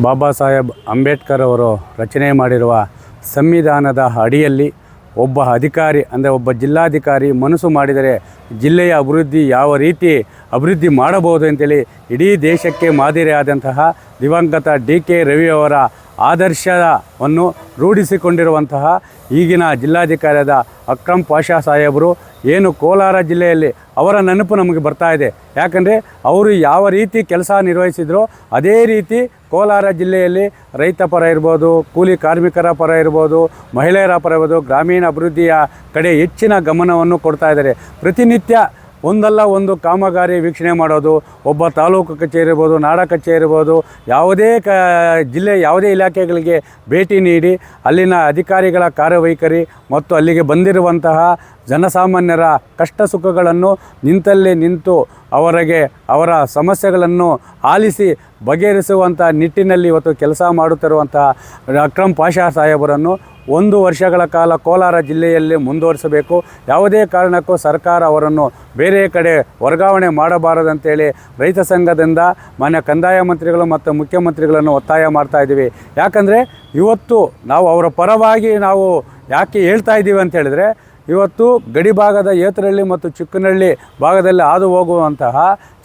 ಬಾಬಾ ಸಾಹೇಬ್ ಅಂಬೇಡ್ಕರ್ ಅವರು ರಚನೆ ಮಾಡಿರುವ ಸಂವಿಧಾನದ ಅಡಿಯಲ್ಲಿ ಒಬ್ಬ ಅಧಿಕಾರಿ ಅಂದರೆ ಒಬ್ಬ ಜಿಲ್ಲಾಧಿಕಾರಿ ಮನಸ್ಸು ಮಾಡಿದರೆ ಜಿಲ್ಲೆಯ ಅಭಿವೃದ್ಧಿ ಯಾವ ರೀತಿ ಅಭಿವೃದ್ಧಿ ಮಾಡಬಹುದು ಅಂತೇಳಿ ಇಡೀ ದೇಶಕ್ಕೆ ಮಾದರಿಯಾದಂತಹ ದಿವಂಗತ ಡಿ.ಕೆ. ರವಿಯವರ ಆದರ್ಶವನ್ನು ರೂಢಿಸಿಕೊಂಡಿರುವಂತಹ ಈಗಿನ ಜಿಲ್ಲಾಧಿಕಾರಿಯಾದ ಅಕ್ರಮ್ ಪಾಷಾ ಸಾಹೇಬರು ಏನು ಕೋಲಾರ ಜಿಲ್ಲೆಯಲ್ಲಿ ಅವರ ನೆನಪು ನಮಗೆ ಬರ್ತಾ ಇದೆ. ಯಾಕಂದರೆ ಅವರು ಯಾವ ರೀತಿ ಕೆಲಸ ನಿರ್ವಹಿಸಿದ್ರೋ ಅದೇ ರೀತಿ ಕೋಲಾರ ಜಿಲ್ಲೆಯಲ್ಲಿ ರೈತ ಪರ ಇರ್ಬೋದು, ಕೂಲಿ ಕಾರ್ಮಿಕರ ಪರ ಇರ್ಬೋದು, ಮಹಿಳೆಯರ ಪರ ಇರ್ಬೋದು, ಗ್ರಾಮೀಣ ಅಭಿವೃದ್ಧಿಯ ಕಡೆ ಹೆಚ್ಚಿನ ಗಮನವನ್ನು ಕೊಡ್ತಾ ಇದ್ದಾರೆ. ಪ್ರತಿನಿತ್ಯ ಒಂದಲ್ಲ ಒಂದು ಕಾಮಗಾರಿ ವೀಕ್ಷಣೆ ಮಾಡೋದು, ಒಬ್ಬ ತಾಲೂಕು ಕಚೇರಿ ಇರ್ಬೋದು, ನಾಡ ಕಚೇರಿ ಇರ್ಬೋದು, ಯಾವುದೇ ಜಿಲ್ಲೆ ಯಾವುದೇ ಇಲಾಖೆಗಳಿಗೆ ಭೇಟಿ ನೀಡಿ ಅಲ್ಲಿನ ಅಧಿಕಾರಿಗಳ ಕಾರ್ಯವೈಖರಿ ಮತ್ತು ಅಲ್ಲಿಗೆ ಬಂದಿರುವಂತಹ ಜನಸಾಮಾನ್ಯರ ಕಷ್ಟ ಸುಖಗಳನ್ನು ನಿಂತಲ್ಲೇ ನಿಂತು ಅವರ ಸಮಸ್ಯೆಗಳನ್ನು ಆಲಿಸಿ ಬಗೆಹರಿಸುವಂಥ ನಿಟ್ಟಿನಲ್ಲಿ ಇವತ್ತು ಕೆಲಸ ಮಾಡುತ್ತಿರುವಂತಹ ಅಕ್ರಮ್ ಪಾಷಾ ಸಾಹೇಬರನ್ನು 1 ವರ್ಷಗಳ ಕಾಲ ಕೋಲಾರ ಜಿಲ್ಲೆಯಲ್ಲಿ ಮುಂದುವರಿಸಬೇಕು. ಯಾವುದೇ ಕಾರಣಕ್ಕೂ ಸರ್ಕಾರ ಅವರನ್ನು ಬೇರೆ ಕಡೆ ವರ್ಗಾವಣೆ ಮಾಡಬಾರದಂತೇಳಿ ರೈತ ಸಂಘದಿಂದ ಮಾನ್ಯ ಕಂದಾಯ ಮಂತ್ರಿಗಳು ಮತ್ತು ಮುಖ್ಯಮಂತ್ರಿಗಳನ್ನು ಒತ್ತಾಯ ಮಾಡ್ತಾ ಇದ್ದೀವಿ. ಯಾಕಂದರೆ ಇವತ್ತು ನಾವು ಅವರ ಪರವಾಗಿ ನಾವು ಯಾಕೆ ಹೇಳ್ತಾ ಇದ್ದೀವಿ ಅಂತ ಹೇಳಿದರೆ, ಇವತ್ತು ಗಡಿ ಭಾಗದ ಏತರಹಳ್ಳಿ ಮತ್ತು ಚಿಕ್ಕನಹಳ್ಳಿ ಭಾಗದಲ್ಲಿ ಹಾದು ಹೋಗುವಂತಹ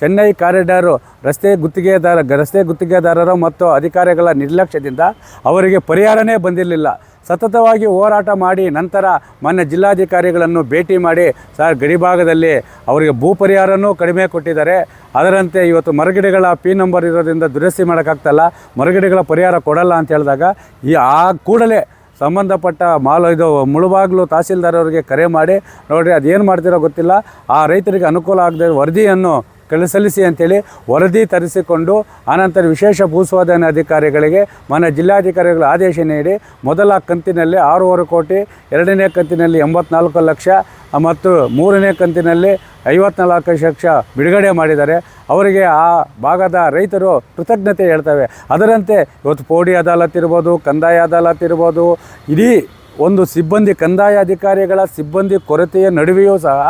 ಚೆನ್ನೈ ಕಾರಿಡಾರು ರಸ್ತೆ ಗುತ್ತಿಗೆದಾರರು ಮತ್ತು ಅಧಿಕಾರಿಗಳ ನಿರ್ಲಕ್ಷ್ಯದಿಂದ ಅವರಿಗೆ ಪರಿಹಾರನೇ ಬಂದಿರಲಿಲ್ಲ. ಸತತವಾಗಿ ಹೋರಾಟ ಮಾಡಿ ನಂತರ ಮಾನ್ಯ ಜಿಲ್ಲಾಧಿಕಾರಿಗಳನ್ನು ಭೇಟಿ ಮಾಡಿ ಸರ್ ಗಡಿ ಭಾಗದಲ್ಲಿ ಅವರಿಗೆ ಭೂ ಪರಿಹಾರನೂ ಕಡಿಮೆ ಕೊಟ್ಟಿದ್ದಾರೆ, ಅದರಂತೆ ಇವತ್ತು ಮರಗಿಡಗಳ ಪಿ ನಂಬರ್ ಇರೋದ್ರಿಂದ ದುರಸ್ತಿ ಮಾಡೋಕ್ಕಾಗ್ತಲ್ಲ, ಮರಗಿಡಗಳ ಪರಿಹಾರ ಕೊಡಲ್ಲ ಅಂತ ಹೇಳಿದಾಗ ಕೂಡಲೇ ಸಂಬಂಧಪಟ್ಟ ಮುಳುಬಾಗಿಲು ತಹಸೀಲ್ದಾರವರಿಗೆ ಕರೆ ಮಾಡಿ ನೋಡಿರಿ ಅದೇನು ಮಾಡ್ತಿರೋ ಗೊತ್ತಿಲ್ಲ, ಆ ರೈತರಿಗೆ ಅನುಕೂಲ ಆಗದೆ ವರದಿಯನ್ನು ಸಲ್ಲಿಸಿ ಅಂತೇಳಿ ವರದಿ ತರಿಸಿಕೊಂಡು ಆನಂತರ ವಿಶೇಷ ಭೂಸ್ವಾಧೀನ ಅಧಿಕಾರಿಗಳಿಗೆ ಮಾನ್ಯ ಜಿಲ್ಲಾಧಿಕಾರಿಗಳು ಆದೇಶ ನೀಡಿ ಮೊದಲ ಕಂತಿನಲ್ಲಿ 6.5 ಕೋಟಿ, 2ನೇ ಕಂತಿನಲ್ಲಿ 84 ಲಕ್ಷ ಮತ್ತು 3ನೇ ಕಂತಿನಲ್ಲಿ 54 ಲಕ್ಷ ಬಿಡುಗಡೆ ಮಾಡಿದ್ದಾರೆ. ಅವರಿಗೆ ಆ ಭಾಗದ ರೈತರು ಕೃತಜ್ಞತೆ ಹೇಳ್ತವೆ. ಅದರಂತೆ ಇವತ್ತು ಪೋಡಿ ಅದಾಲತ್ ಇರ್ಬೋದು, ಕಂದಾಯ ಅದಾಲತ್ ಇರ್ಬೋದು, ಇಡೀ ಒಂದು ಕಂದಾಯ ಅಧಿಕಾರಿಗಳ ಸಿಬ್ಬಂದಿ ಕೊರತೆಯ ನಡುವೆಯೂ ಸಹ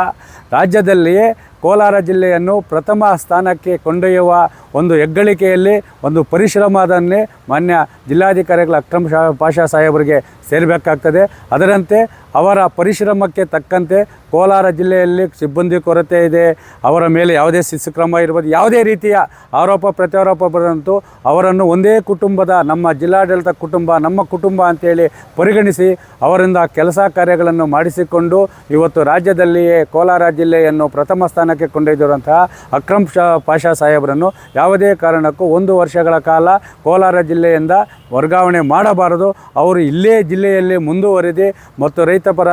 ರಾಜ್ಯದಲ್ಲಿಯೇ ಕೋಲಾರ ಜಿಲ್ಲೆಯನ್ನು ಪ್ರಥಮ ಸ್ಥಾನಕ್ಕೆ ಕೊಂಡೊಯ್ಯುವ ಒಂದು ಹೆಗ್ಗಳಿಕೆಯಲ್ಲಿ ಒಂದು ಪರಿಶ್ರಮದನ್ನೇ ಮಾನ್ಯ ಜಿಲ್ಲಾಧಿಕಾರಿಗಳ ಅಕ್ರಮ್ ಪಾಷಾ ಸಾಹೇಬರಿಗೆ ಸೇರಬೇಕಾಗ್ತದೆ. ಅದರಂತೆ ಅವರ ಪರಿಶ್ರಮಕ್ಕೆ ತಕ್ಕಂತೆ ಕೋಲಾರ ಜಿಲ್ಲೆಯಲ್ಲಿ ಸಿಬ್ಬಂದಿ ಕೊರತೆ ಇದೆ, ಅವರ ಮೇಲೆ ಯಾವುದೇ ಶಿಸ್ತು ಕ್ರಮ ಇರ್ಬೋದು, ಯಾವುದೇ ರೀತಿಯ ಆರೋಪ ಪ್ರತ್ಯಾರೋಪ ಬರಂತೂ ಅವರನ್ನು ಒಂದೇ ಕುಟುಂಬದ ನಮ್ಮ ಜಿಲ್ಲಾಡಳಿತ ಕುಟುಂಬ ನಮ್ಮ ಕುಟುಂಬ ಅಂತೇಳಿ ಪರಿಗಣಿಸಿ ಅವರಿಂದ ಕೆಲಸ ಕಾರ್ಯಗಳನ್ನು ಮಾಡಿಸಿಕೊಂಡು ಇವತ್ತು ರಾಜ್ಯದಲ್ಲಿಯೇ ಕೋಲಾರ ಜಿಲ್ಲೆಯನ್ನು ಪ್ರಥಮ ಸ್ಥಾನಕ್ಕೆ ಕೊಂಡೊಯ್ದಿರುವಂತಹ ಅಕ್ರಮ್ ಪಾಷಾ ಸಾಹೇಬರನ್ನು ಯಾವುದೇ ಕಾರಣಕ್ಕೂ 1 ವರ್ಷಗಳ ಕಾಲ ಕೋಲಾರ ಜಿಲ್ಲೆಯಿಂದ ವರ್ಗಾವಣೆ ಮಾಡಬಾರದು. ಅವರು ಇಲ್ಲೇ ಜಿಲ್ಲೆಯಲ್ಲಿ ಮುಂದುವರಿದು ಮತ್ತು ರೈತ ಪರ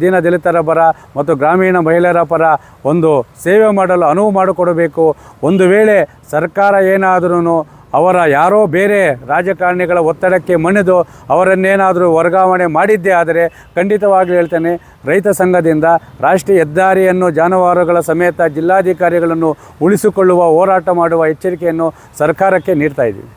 ದೀನದಲಿತರ ಪರ ಮತ್ತು ಗ್ರಾಮೀಣ ಮಹಿಳೆಯರ ಪರ ಒಂದು ಸೇವೆ ಮಾಡಲು ಅನುವು ಮಾಡಿಕೊಡಬೇಕು. ಒಂದು ವೇಳೆ ಸರ್ಕಾರ ಏನಾದರೂ ಅವರ ಯಾರೋ ಬೇರೆ ರಾಜಕಾರಣಿಗಳ ಒತ್ತಡಕ್ಕೆ ಮಣಿದು ಅವರನ್ನೇನಾದರೂ ವರ್ಗಾವಣೆ ಮಾಡಿದ್ದೇ ಆದರೆ ಖಂಡಿತವಾಗ್ಲೂ ಹೇಳ್ತೇನೆ, ರೈತ ಸಂಘದಿಂದ ರಾಷ್ಟ್ರೀಯ ಹೆದ್ದಾರಿಯನ್ನು ಜಾನುವಾರುಗಳ ಸಮೇತ ಜಿಲ್ಲಾಧಿಕಾರಿಗಳನ್ನು ಉಳಿಸಿಕೊಳ್ಳುವ ಹೋರಾಟ ಮಾಡುವ ಎಚ್ಚರಿಕೆಯನ್ನು ಸರ್ಕಾರಕ್ಕೆ ನೀಡ್ತಾ ಇದ್ದೀವಿ.